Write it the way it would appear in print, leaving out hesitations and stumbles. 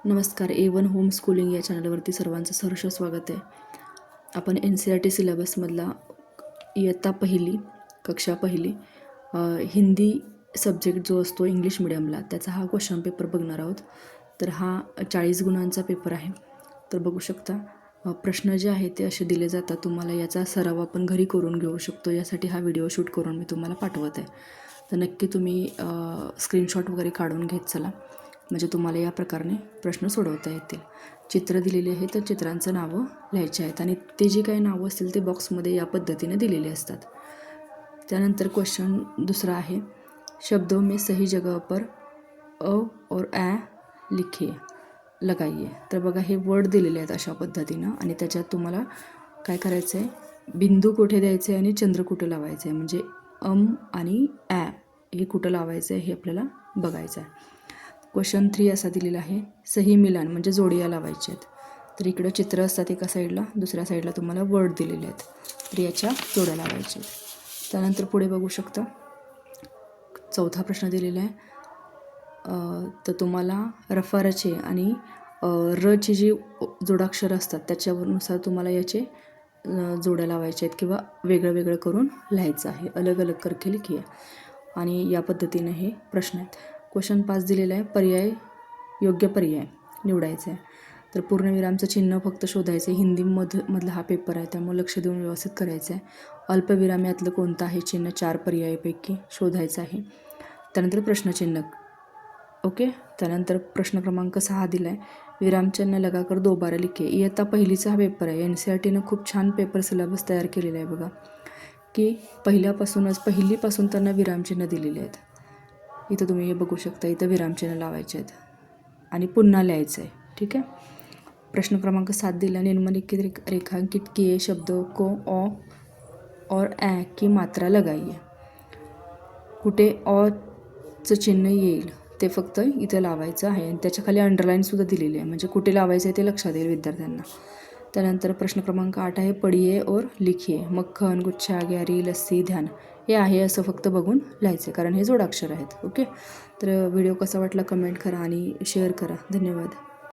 नमस्कार. A1 home schooling या चॅनलवरती सर्वांचं सहर्ष स्वागत आहे. आपण NCERT सिलेबसमधला इयत्ता पहिली कक्षा पहिली हिंदी सब्जेक्ट जो असतो इंग्लिश मिडियमला त्याचा हा क्वेश्चन पेपर बघणार आहोत. तर हा 40 गुणांचा पेपर आहे. तर बघू शकता प्रश्न जे आहेत ते असे दिले जातात. तुम्हाला याचा सराव आपण घरी करून घेऊ शकतो. यासाठी हा व्हिडिओ शूट करून मी तुम्हाला पाठवत आहे. तर नक्की तुम्ही स्क्रीनशॉट वगैरे काढून घेत चला, म्हणजे तुम्हाला या प्रकारे प्रश्न सोडवता येतील. चित्र दिलेली आहे तर चित्रांचं नावं लिहायची आहेत आणि ते जे काही नावं असतील ते बॉक्समध्ये या पद्धतीने दिलेले असतात. त्यानंतर क्वेश्चन दुसरा आहे, शब्दों में सही जगह पर अ और ॲ लिखिए लगाइए. तर बघा हे वर्ड दिलेले आहेत अशा पद्धतीनं आणि त्याच्यात तुम्हाला काय करायचं आहे, बिंदू कुठे द्यायचे आणि चंद्र कुठे लावायचं आहे, म्हणजे आणि ॲ हे कुठं लावायचं आहे हे आपल्याला बघायचं आहे. क्वेश्चन 3 असा दिलेला आहे, सही मिलान म्हणजे जोडिया लावायचे आहेत. तर इकडं चित्र असतात एका साईडला, दुसऱ्या साईडला तुम्हाला वर्ड दिलेले आहेत, तर याच्या जोड्या लावायच्या आहेत. त्यानंतर पुढे बघू शकता चौथा प्रश्न दिलेला आहे. तर तुम्हाला रफारचे आणि रची जी जोडाक्षर असतात त्याच्यानुसार तुम्हाला याचे जोड्या लावायचे आहेत किंवा वेगळं वेगळं करून लिहायचं आहे. अलग अलग करके लिखिए. आणि या पद्धतीने हे प्रश्न आहेत. क्वेश्चन 5 दिलेला आहे, पर्याय योग्य पर्याय निवडायचा आहे. तर पूर्णविरामचं चिन्ह फक्त शोधायचं आहे. हिंदीमधला हा पेपर आहे त्यामुळे लक्ष देऊन व्यवस्थित करायचं आहे. अल्पविराम यातलं कोणतं आहे चिन्ह 4 पर्यायापैकी शोधायचं आहे. त्यानंतर प्रश्नचिन्ह ओके. त्यानंतर प्रश्न क्रमांक 6 दिला आहे, विरामचिन्ह लगाकर दोबारा लिखिए. इयत्ता पहिलीचा हा पेपर आहे. NCERTनं खूप छान पेपर सिलेबस तयार केलेला आहे बघा, की पहिलीपासून त्यांना विरामचिन्ह दिलेले आहेत. इथं तुम्ही हे बघू शकता, इथं विरामचिन्ह लावायचे आहेत आणि पुन्हा लिहायचं आहे. ठीक आहे. प्रश्न क्रमांक 7 दिला, निम्नलिखित रेखांकित किए शब्दों को अ और ॲ की मात्रा लगाइए. कुठे अचं चिन्ह येईल ते फक्त इथं लावायचं आहे आणि त्याच्या खाली अंडरलाईनसुद्धा दिलेली आहे, म्हणजे कुठे लावायचं आहे ते लक्षात येईल विद्यार्थ्यांना. त्यानंतर प्रश्न क्रमांक 8 आहे, पढिए और लिखिए. मक्खन, गुच्छा, ग्यारी, लस्सी, ध्यान हे आहे असं फक्त बघून लिहायचं, कारण हे जोडाक्षर आहेत. ओके. तर व्हिडिओ कसा वाटला कमेंट करा आणि शेअर करा. धन्यवाद.